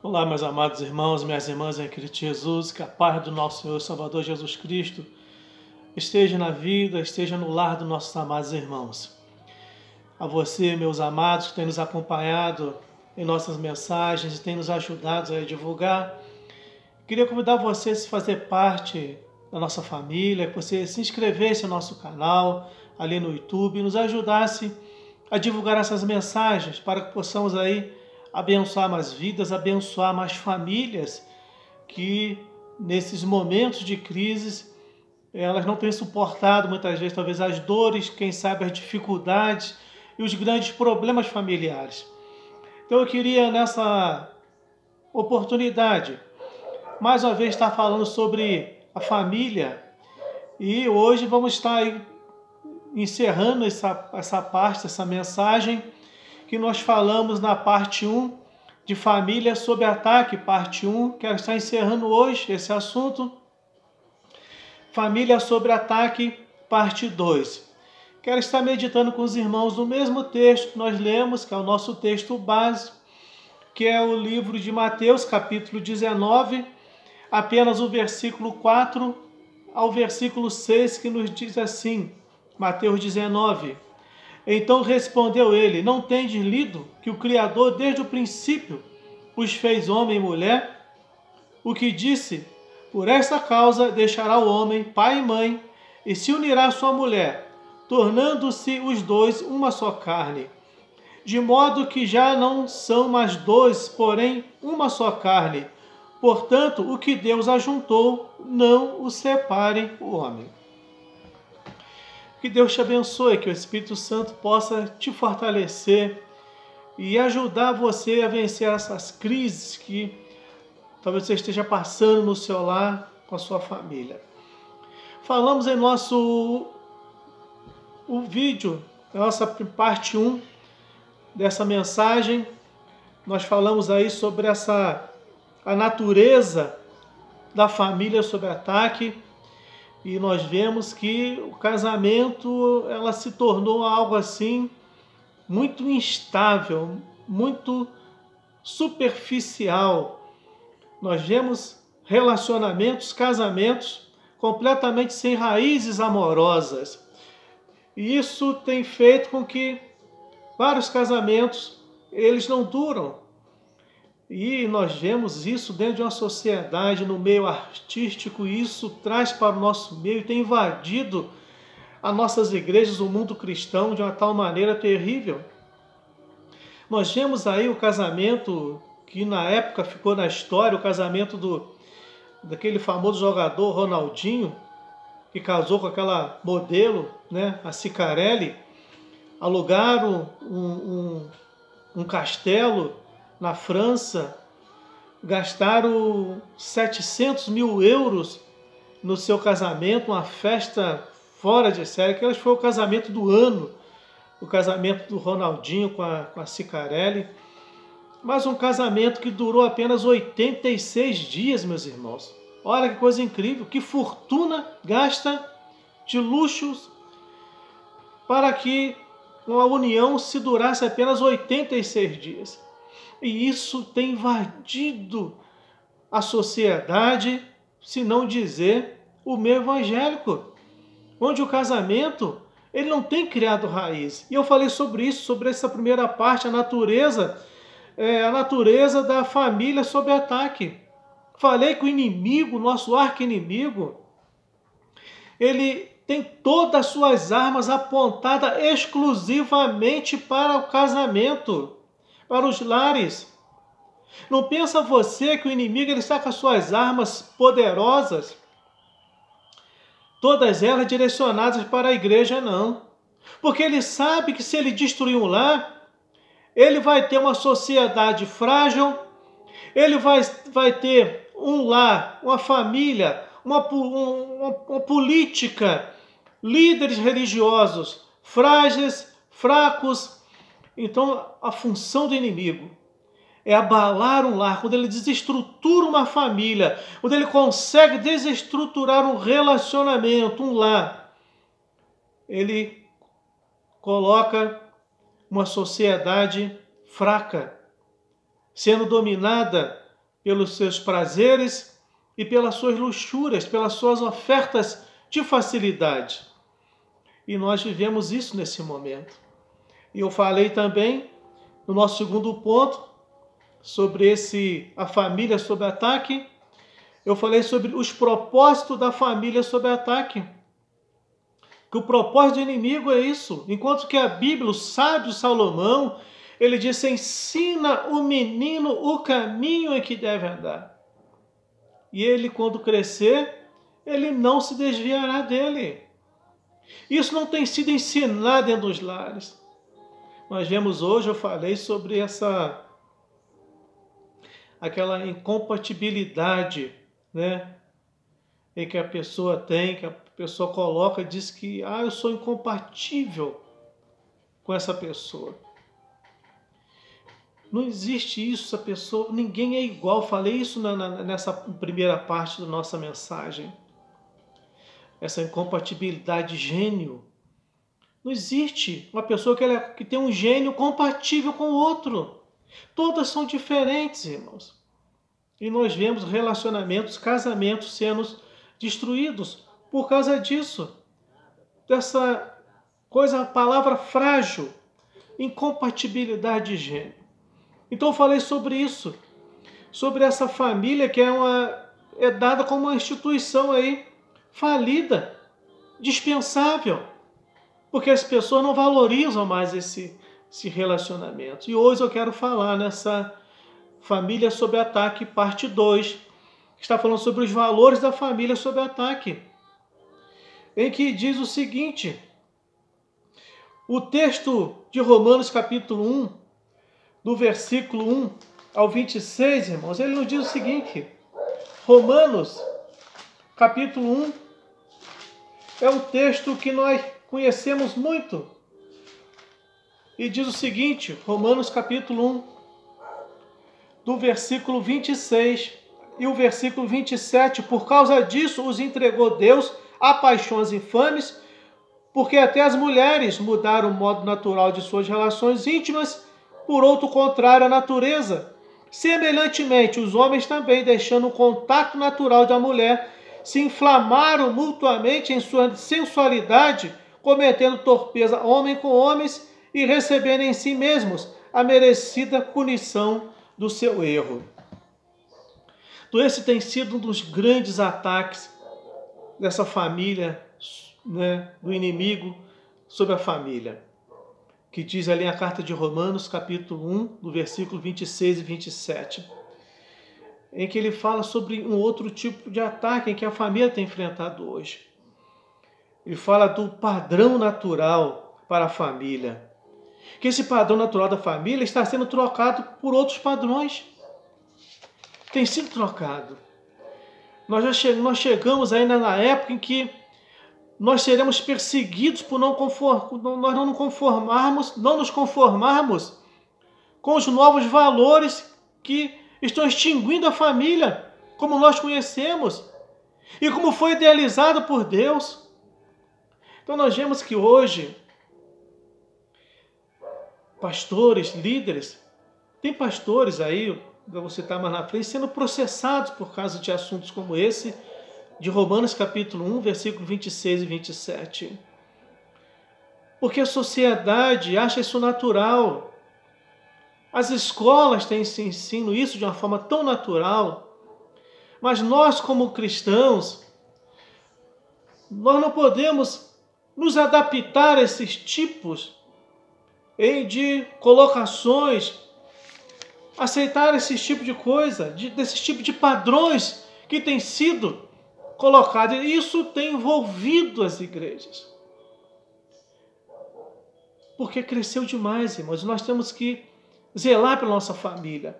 Olá, meus amados irmãos, minhas irmãs em Cristo Jesus, que a paz do nosso Senhor e Salvador Jesus Cristo esteja na vida, esteja no lar dos nossos amados irmãos. A você, meus amados, que têm nos acompanhado em nossas mensagens e têm nos ajudado a divulgar, queria convidar você a se fazer parte da nossa família, que você se inscrevesse no nosso canal, ali no YouTube, e nos ajudasse a divulgar essas mensagens para que possamos aí abençoar mais vidas, abençoar mais famílias que nesses momentos de crise elas não têm suportado muitas vezes talvez as dores, quem sabe as dificuldades e os grandes problemas familiares. Então eu queria nessa oportunidade mais uma vez estar falando sobre a família e hoje vamos estar aí encerrando essa parte, essa mensagem que nós falamos na parte 1 de família sob ataque, parte 1, quero estar encerrando hoje esse assunto. Família sob ataque, parte 2. Quero estar meditando com os irmãos no mesmo texto que nós lemos, que é o nosso texto básico, que é o livro de Mateus, capítulo 19, apenas o versículo 4 ao versículo 6, que nos diz assim, Mateus 19. Então respondeu ele, não tendes lido que o Criador desde o princípio os fez homem e mulher? O que disse, por esta causa deixará o homem pai e mãe, e se unirá à sua mulher, tornando-se os dois uma só carne. De modo que já não são mais dois, porém uma só carne. Portanto, o que Deus ajuntou, não o separe o homem. Que Deus te abençoe, que o Espírito Santo possa te fortalecer e ajudar você a vencer essas crises que talvez você esteja passando no seu lar com a sua família. Falamos em o vídeo, nossa parte 1 dessa mensagem, nós falamos aí sobre a natureza da família sob ataque. E nós vemos que o casamento ela se tornou algo assim muito instável, muito superficial. Nós vemos relacionamentos, casamentos completamente sem raízes amorosas. E isso tem feito com que vários casamentos eles não duram. E nós vemos isso dentro de uma sociedade, no meio artístico, e isso traz para o nosso meio e tem invadido as nossas igrejas, o mundo cristão, de uma tal maneira terrível. Nós vemos aí o casamento que na época ficou na história, o casamento daquele famoso jogador Ronaldinho, que casou com aquela modelo, né, a Cicarelli, alugaram um castelo na França, gastaram 700 mil euros no seu casamento, uma festa fora de série, que foi o casamento do ano, o casamento do Ronaldinho com a Cicarelli, mas um casamento que durou apenas 86 dias, meus irmãos. Olha que coisa incrível, que fortuna gasta de luxos para que uma união se durasse apenas 86 dias. E isso tem invadido a sociedade, se não dizer o meio evangélico, onde o casamento ele não tem criado raiz. E eu falei sobre isso, sobre essa primeira parte, a natureza da família sob ataque. Falei que o inimigo, nosso arqui-inimigo, ele tem todas as suas armas apontadas exclusivamente para o casamento, para os lares. Não pensa você que o inimigo ele está com as suas armas poderosas, todas elas direcionadas para a igreja, não. Porque ele sabe que se ele destruir um lar, ele vai ter uma sociedade frágil, ele vai ter um lar, uma família, uma política, líderes religiosos frágeis, fracos. Então, a função do inimigo é abalar um lar, quando ele desestrutura uma família, quando ele consegue desestruturar um relacionamento, um lar, ele coloca uma sociedade fraca, sendo dominada pelos seus prazeres e pelas suas luxúrias, pelas suas ofertas de facilidade. E nós vivemos isso nesse momento. E eu falei também, no nosso segundo ponto, sobre a família sob ataque. Eu falei sobre os propósitos da família sob ataque. Que o propósito do inimigo é isso. Enquanto que a Bíblia, o sábio Salomão, ele disse: ensina o menino o caminho em que deve andar. E ele, quando crescer, ele não se desviará dele. Isso não tem sido ensinado dentro dos lares. Nós vemos hoje, eu falei sobre aquela incompatibilidade, né, em que a pessoa tem, que a pessoa coloca e diz que eu sou incompatível com essa pessoa. Não existe isso, essa pessoa, ninguém é igual. Falei isso nessa primeira parte da nossa mensagem. Essa incompatibilidade de gênio. Não existe uma pessoa que tem um gênio compatível com o outro. Todas são diferentes, irmãos. E nós vemos relacionamentos, casamentos sendo destruídos por causa disso. Dessa coisa, a palavra frágil, incompatibilidade de gênio. Então eu falei sobre isso, sobre essa família que é dada como uma instituição aí falida, dispensável, porque as pessoas não valorizam mais esse relacionamento. E hoje eu quero falar nessa família sob ataque, parte 2, que está falando sobre os valores da família sob ataque, em que diz o seguinte, o texto de Romanos capítulo 1, do versículo 1 ao 26, irmãos, ele nos diz o seguinte, Romanos capítulo 1, é um texto que nós conhecemos muito, e diz o seguinte, Romanos capítulo 1, do versículo 26 e o versículo 27, por causa disso os entregou Deus a paixões infames, porque até as mulheres mudaram o modo natural de suas relações íntimas por outro contrário à natureza. Semelhantemente, os homens também, deixando o contato natural da mulher, se inflamaram mutuamente em sua sensualidade, cometendo torpeza homem com homens e recebendo em si mesmos a merecida punição do seu erro. Então esse tem sido um dos grandes ataques dessa família, né, do inimigo sobre a família, que diz ali a carta de Romanos, capítulo 1, do versículo 26 e 27, em que ele fala sobre um outro tipo de ataque em que a família tem enfrentado hoje. Ele fala do padrão natural para a família, que esse padrão natural da família está sendo trocado por outros padrões. Tem sido trocado. Nós chegamos ainda na época em que nós seremos perseguidos por nós não nos conformarmos com os novos valores que estão extinguindo a família, como nós conhecemos e como foi idealizado por Deus. Então nós vemos que hoje pastores, líderes, tem pastores aí, eu vou citar mais na frente, sendo processados por causa de assuntos como esse, de Romanos capítulo 1, versículo 26 e 27. Porque a sociedade acha isso natural. As escolas têm esse ensino isso de uma forma tão natural. Mas nós, como cristãos, nós não podemos nos adaptar a esses tipos de colocações, aceitar esse tipo de coisa, desse tipo de padrões que tem sido colocado. E isso tem envolvido as igrejas. Porque cresceu demais, irmãos. Nós temos que zelar pela nossa família.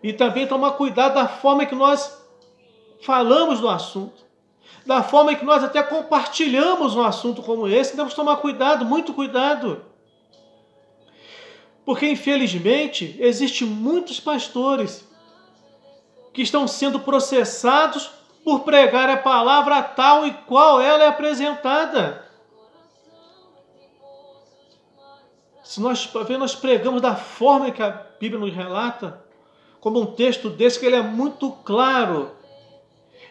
E também tomar cuidado da forma que nós falamos do assunto. Da forma que nós até compartilhamos um assunto como esse. Temos que tomar cuidado, muito cuidado. Porque, infelizmente, existem muitos pastores que estão sendo processados por pregar a palavra tal e qual ela é apresentada. Se nós pregamos da forma que a Bíblia nos relata, como um texto desse, que ele é muito claro.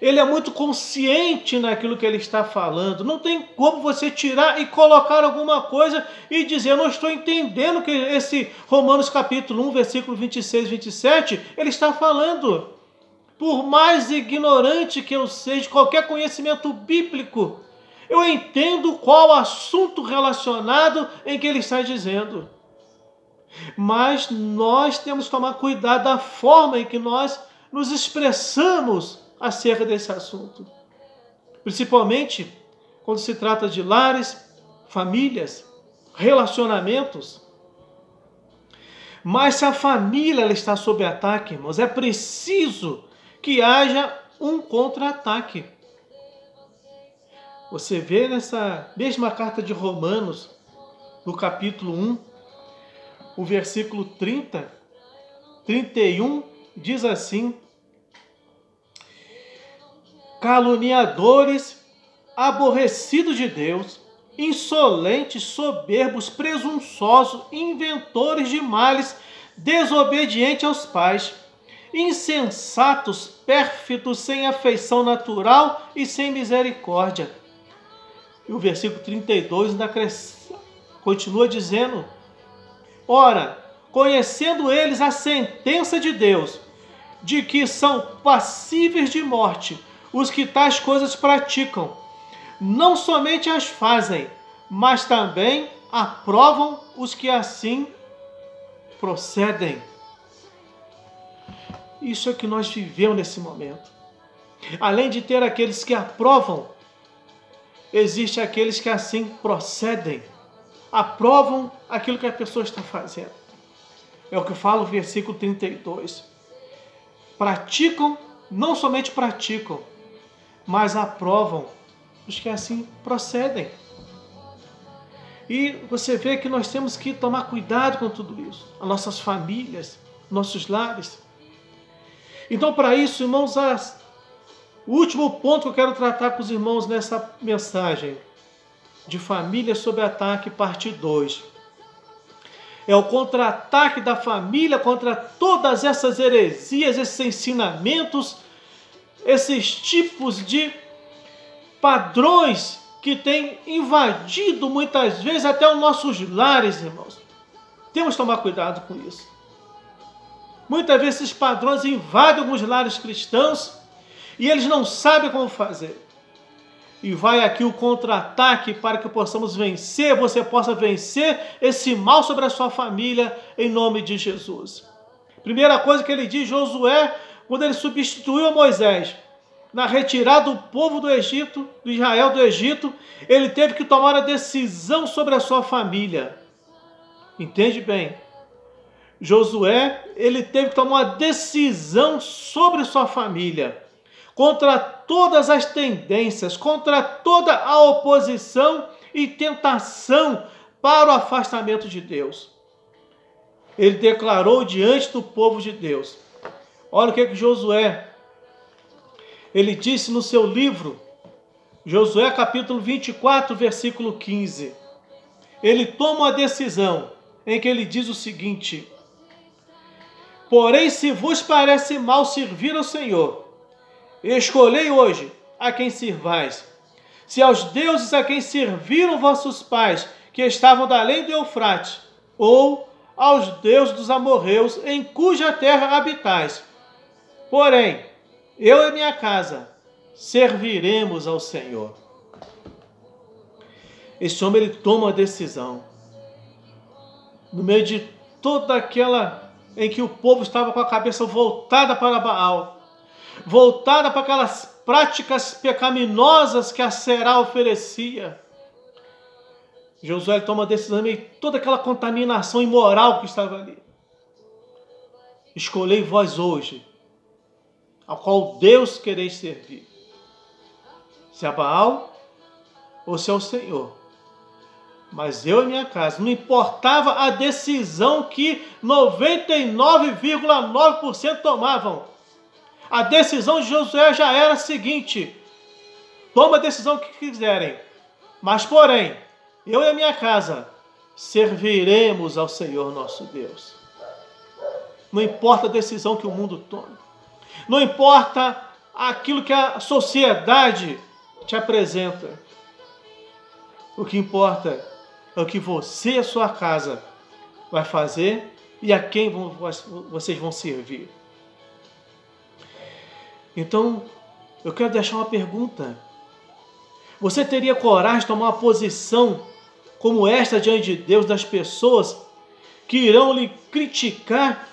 Ele é muito consciente naquilo que ele está falando. Não tem como você tirar e colocar alguma coisa e dizer, eu não estou entendendo que esse Romanos capítulo 1, versículo 26 e 27, ele está falando. Por mais ignorante que eu seja de qualquer conhecimento bíblico, eu entendo qual assunto relacionado em que ele está dizendo. Mas nós temos que tomar cuidado da forma em que nós nos expressamos acerca desse assunto. Principalmente quando se trata de lares, famílias, relacionamentos. Mas se a família ela está sob ataque, irmãos, é preciso que haja um contra-ataque. Você vê nessa mesma carta de Romanos, no capítulo 1, o versículo 30, 31, diz assim: caluniadores, aborrecidos de Deus, insolentes, soberbos, presunçosos, inventores de males, desobedientes aos pais, insensatos, pérfidos, sem afeição natural e sem misericórdia. E o versículo 32 ainda continua dizendo: ora, conhecendo eles a sentença de Deus, de que são passíveis de morte os que tais coisas praticam, não somente as fazem, mas também aprovam os que assim procedem. Isso é que nós vivemos nesse momento. Além de ter aqueles que aprovam, existe aqueles que assim procedem, aprovam aquilo que a pessoa está fazendo. É o que fala o versículo 32. Praticam, não somente praticam, mas aprovam os que assim procedem. E você vê que nós temos que tomar cuidado com tudo isso. As nossas famílias, nossos lares. Então, para isso, irmãos, o último ponto que eu quero tratar com os irmãos nessa mensagem de família sob ataque, parte 2. É o contra-ataque da família contra todas essas heresias, esses ensinamentos, esses tipos de padrões que têm invadido muitas vezes até os nossos lares, irmãos. Temos que tomar cuidado com isso. Muitas vezes esses padrões invadem alguns lares cristãos e eles não sabem como fazer. E vai aqui o contra-ataque para que possamos vencer, você possa vencer esse mal sobre a sua família, em nome de Jesus. Primeira coisa que ele diz, Josué, quando ele substituiu a Moisés, na retirada do povo do Egito, do Israel do Egito, ele teve que tomar a decisão sobre a sua família. Entende bem? Josué, ele teve que tomar uma decisão sobre sua família, contra todas as tendências, contra toda a oposição e tentação para o afastamento de Deus. Ele declarou diante do povo de Deus. Olha o que Josué, ele disse no seu livro, Josué capítulo 24, versículo 15. Ele toma uma decisão em que ele diz o seguinte: porém, se vos parece mal servir ao Senhor, escolhei hoje a quem sirvais. Se aos deuses a quem serviram vossos pais, que estavam da além do Eufrates, ou aos deuses dos amorreus, em cuja terra habitais. Porém, eu e minha casa serviremos ao Senhor. Esse homem, ele toma uma decisão. No meio de toda aquela em que o povo estava com a cabeça voltada para Baal, voltada para aquelas práticas pecaminosas que a Será oferecia, Josué toma a decisão em toda aquela contaminação imoral que estava ali. Escolhei vós hoje, ao qual Deus quereis servir, se a Baal ou se ao Senhor. Mas eu e minha casa, não importava a decisão que 99,9% tomavam. A decisão de Josué já era a seguinte: toma a decisão que quiserem, mas porém, eu e a minha casa serviremos ao Senhor nosso Deus. Não importa a decisão que o mundo tome. Não importa aquilo que a sociedade te apresenta. O que importa é o que você e a sua casa vai fazer e a quem vocês vão servir. Então, eu quero deixar uma pergunta. Você teria coragem de tomar uma posição como esta diante de Deus, das pessoas que irão lhe criticar?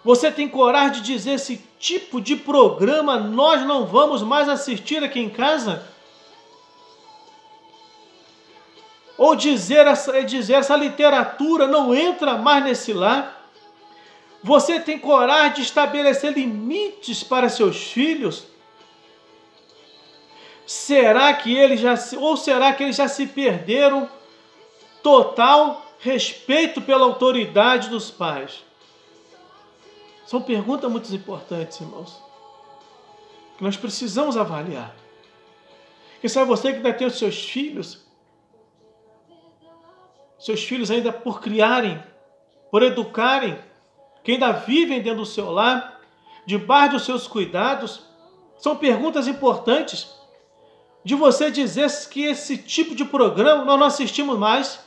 Você tem coragem de dizer esse tipo de programa nós não vamos mais assistir aqui em casa? Ou dizer essa literatura não entra mais nesse lar? Você tem coragem de estabelecer limites para seus filhos? Será que eles já se perderam total respeito pela autoridade dos pais? São perguntas muito importantes, irmãos, que nós precisamos avaliar. Quem sabe você que ainda tem os seus filhos ainda por criarem, por educarem, que ainda vivem dentro do seu lar, debaixo dos seus cuidados, são perguntas importantes de você dizer que esse tipo de programa nós não assistimos mais.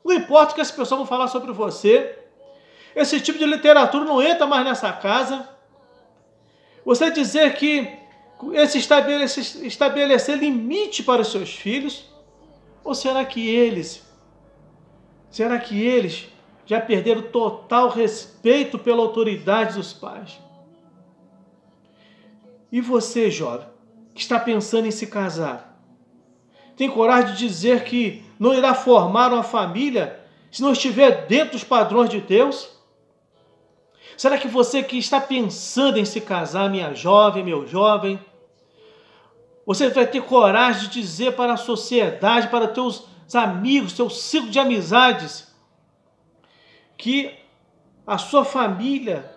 Não importa o que as pessoas vão falar sobre você. Esse tipo de literatura não entra mais nessa casa. Você dizer que estabelecer limite para os seus filhos? Ou será que eles já perderam total respeito pela autoridade dos pais? E você, jovem, que está pensando em se casar, tem coragem de dizer que não irá formar uma família se não estiver dentro dos padrões de Deus? Será que você que está pensando em se casar, minha jovem, meu jovem, você vai ter coragem de dizer para a sociedade, para teus amigos, teu ciclo de amizades, que a sua família,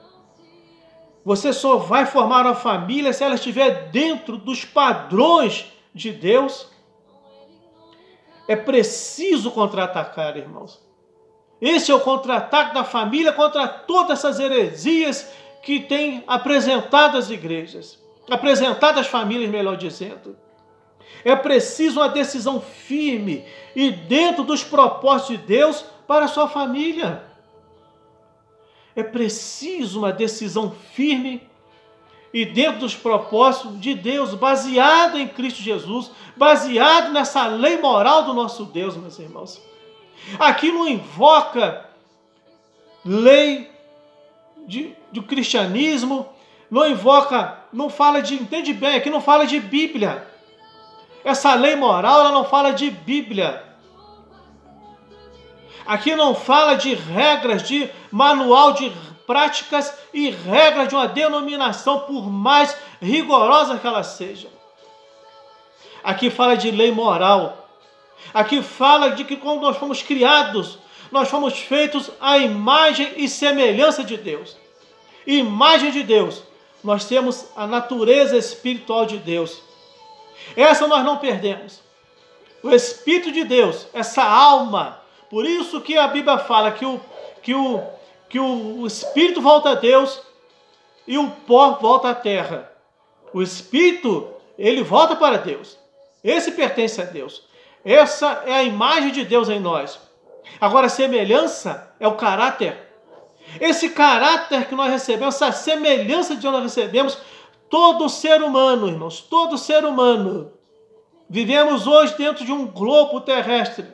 você só vai formar uma família se ela estiver dentro dos padrões de Deus? É preciso contra-atacar, irmãos. Esse é o contra-ataque da família contra todas essas heresias que têm apresentado as igrejas, apresentado as famílias, melhor dizendo. É preciso uma decisão firme e dentro dos propósitos de Deus para a sua família. É preciso uma decisão firme e dentro dos propósitos de Deus, baseado em Cristo Jesus, baseado nessa lei moral do nosso Deus, meus irmãos. Aqui não invoca lei do cristianismo, não fala de, entende bem, aqui não fala de Bíblia. Essa lei moral, ela não fala de Bíblia. Aqui não fala de regras, de manual de práticas e regras de uma denominação, por mais rigorosa que ela seja. Aqui fala de lei moral. Aqui fala de que quando nós fomos criados, nós fomos feitos à imagem e semelhança de Deus. Imagem de Deus. Nós temos a natureza espiritual de Deus. Essa nós não perdemos. O Espírito de Deus, essa alma. Por isso que a Bíblia fala que o Espírito volta a Deus e o pó volta à terra. O Espírito, ele volta para Deus. Esse pertence a Deus. Essa é a imagem de Deus em nós. Agora, a semelhança é o caráter. Esse caráter que nós recebemos, essa semelhança de nós recebemos, todo ser humano, irmãos, todo ser humano. Vivemos hoje dentro de um globo terrestre,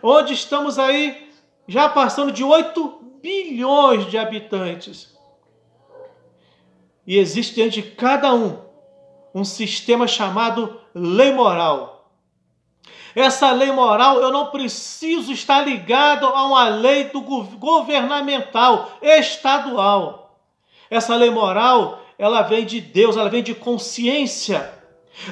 onde estamos aí já passando de 8 bilhões de habitantes. E existe dentro de cada um sistema chamado lei moral. Essa lei moral, eu não preciso estar ligado a uma lei governamental, estadual. Essa lei moral, ela vem de Deus, ela vem de consciência.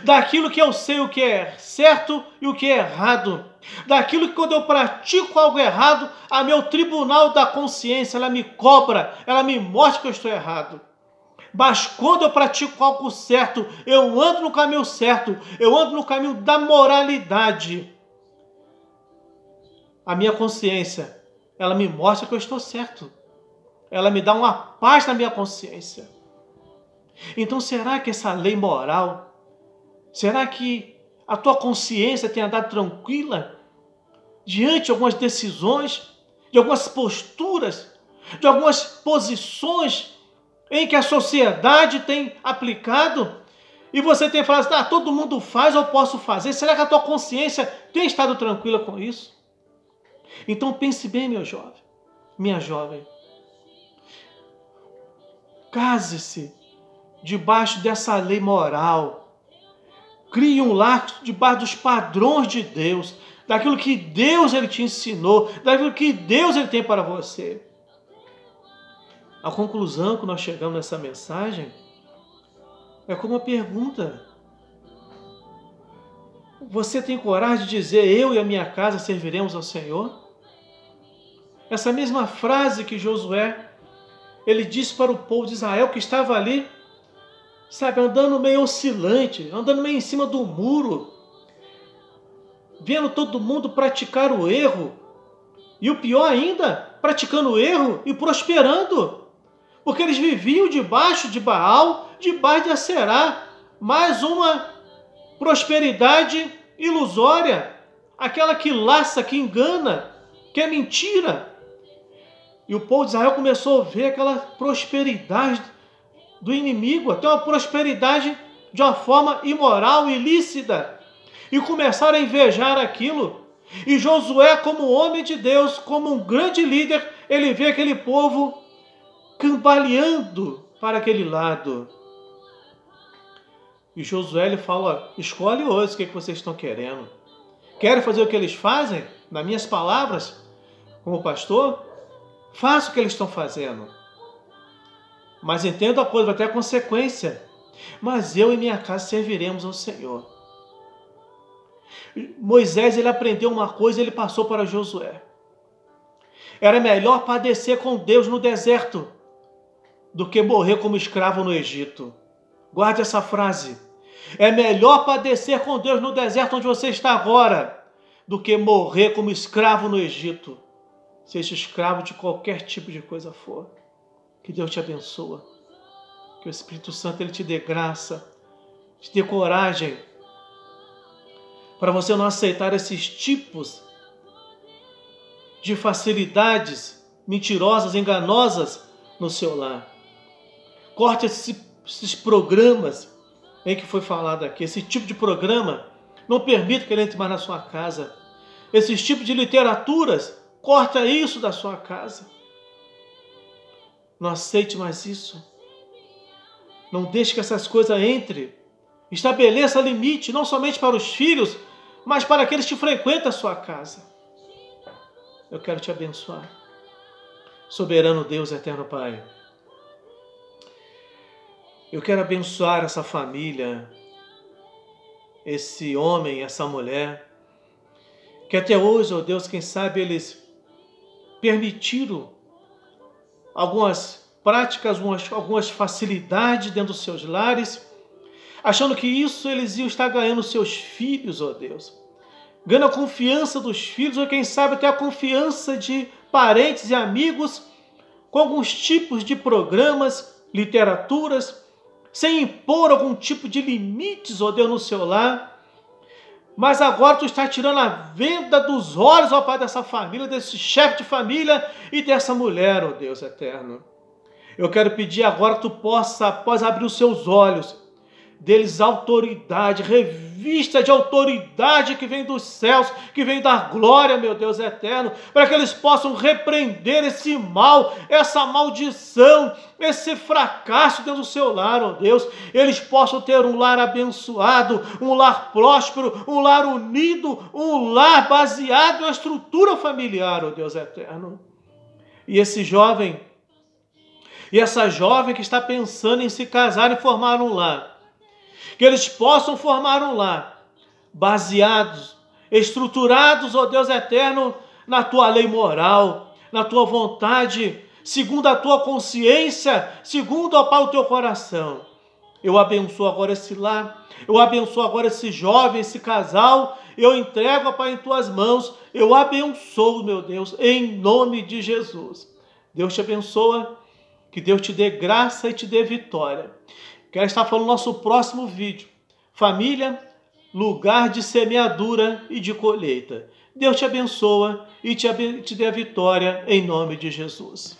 Daquilo que eu sei o que é certo e o que é errado. Daquilo que quando eu pratico algo errado, a meu tribunal da consciência, ela me cobra, ela me mostra que eu estou errado. Mas quando eu pratico algo certo, eu ando no caminho certo, eu ando no caminho da moralidade. A minha consciência, ela me mostra que eu estou certo. ela me dá uma paz na minha consciência. Então, será que essa lei moral, será que a tua consciência tem andado tranquila diante de algumas decisões, de algumas posturas, de algumas posições em que a sociedade tem aplicado? E você tem falado assim, todo mundo faz, eu posso fazer. Será que a tua consciência tem estado tranquila com isso? Então pense bem, meu jovem, minha jovem. Case-se debaixo dessa lei moral. Crie um lar debaixo dos padrões de Deus, daquilo que Deus ele te ensinou, daquilo que Deus ele tem para você. A conclusão que nós chegamos nessa mensagem é como uma pergunta. Você tem coragem de dizer, eu e a minha casa serviremos ao Senhor? Essa mesma frase que Josué, ele disse para o povo de Israel que estava ali, sabe, andando meio oscilante, andando meio em cima do muro, vendo todo mundo praticar o erro, e o pior ainda, praticando o erro e prosperando, porque eles viviam debaixo de Baal, debaixo de Aserá, mais uma prosperidade ilusória, aquela que laça, que engana, que é mentira. E o povo de Israel começou a ver aquela prosperidade do inimigo, até uma prosperidade de uma forma imoral, ilícita, e começaram a invejar aquilo. E Josué, como homem de Deus, como um grande líder, ele vê aquele povo cambaleando para aquele lado. E Josué ele fala, escolhe hoje o que vocês estão querendo. Querem fazer o que eles fazem? Nas minhas palavras, como pastor, faça o que eles estão fazendo. Mas entenda a coisa, vai ter a consequência. Mas eu e minha casa serviremos ao Senhor. Moisés, ele aprendeu uma coisa, ele passou para Josué. Era melhor padecer com Deus no deserto do que morrer como escravo no Egito. Guarde essa frase. É melhor padecer com Deus no deserto onde você está agora do que morrer como escravo no Egito. Seja escravo de qualquer tipo de coisa for. Que Deus te abençoe. Que o Espírito Santo ele te dê graça, te dê coragem para você não aceitar esses tipos de facilidades mentirosas, enganosas no seu lar. Corte esses programas em que foi falado aqui. Esse tipo de programa, não permita que ele entre mais na sua casa. Esses tipos de literaturas, corta isso da sua casa. Não aceite mais isso. Não deixe que essas coisas entrem. Estabeleça limite, não somente para os filhos, mas para aqueles que frequentam a sua casa. Eu quero te abençoar. Soberano Deus, eterno Pai. Eu quero abençoar essa família, esse homem, essa mulher, que até hoje, ó Deus, quem sabe eles permitiram algumas práticas, algumas facilidades dentro dos seus lares, achando que isso eles iam estar ganhando seus filhos, ó Deus. Ganhando a confiança dos filhos, ou quem sabe até a confiança de parentes e amigos, com alguns tipos de programas, literaturas, sem impor algum tipo de limites, ó Deus, no seu lar. Mas agora tu está tirando a venda dos olhos, ó Pai, dessa família, desse chefe de família e dessa mulher, ó Deus eterno. Eu quero pedir agora que tu possa, após abrir os seus olhos, deles autoridade, revista de autoridade que vem dos céus, que vem da glória, meu Deus eterno, para que eles possam repreender esse mal, essa maldição, esse fracasso dentro do seu lar, ó Deus. Eles possam ter um lar abençoado, um lar próspero, um lar unido, um lar baseado na estrutura familiar, ó Deus eterno. E esse jovem, e essa jovem que está pensando em se casar e formar um lar, que eles possam formar um lar baseados, estruturados, ó Deus eterno, na tua lei moral, na tua vontade, segundo a tua consciência, segundo, ó Pai, o teu coração. Eu abençoo agora esse lar, eu abençoo agora esse jovem, esse casal, eu entrego, ó Pai, em tuas mãos, eu abençoo, meu Deus, em nome de Jesus. Deus te abençoa, que Deus te dê graça e te dê vitória. Quero estar falando no nosso próximo vídeo. Família, lugar de semeadura e de colheita. Deus te abençoa e te dê a vitória em nome de Jesus.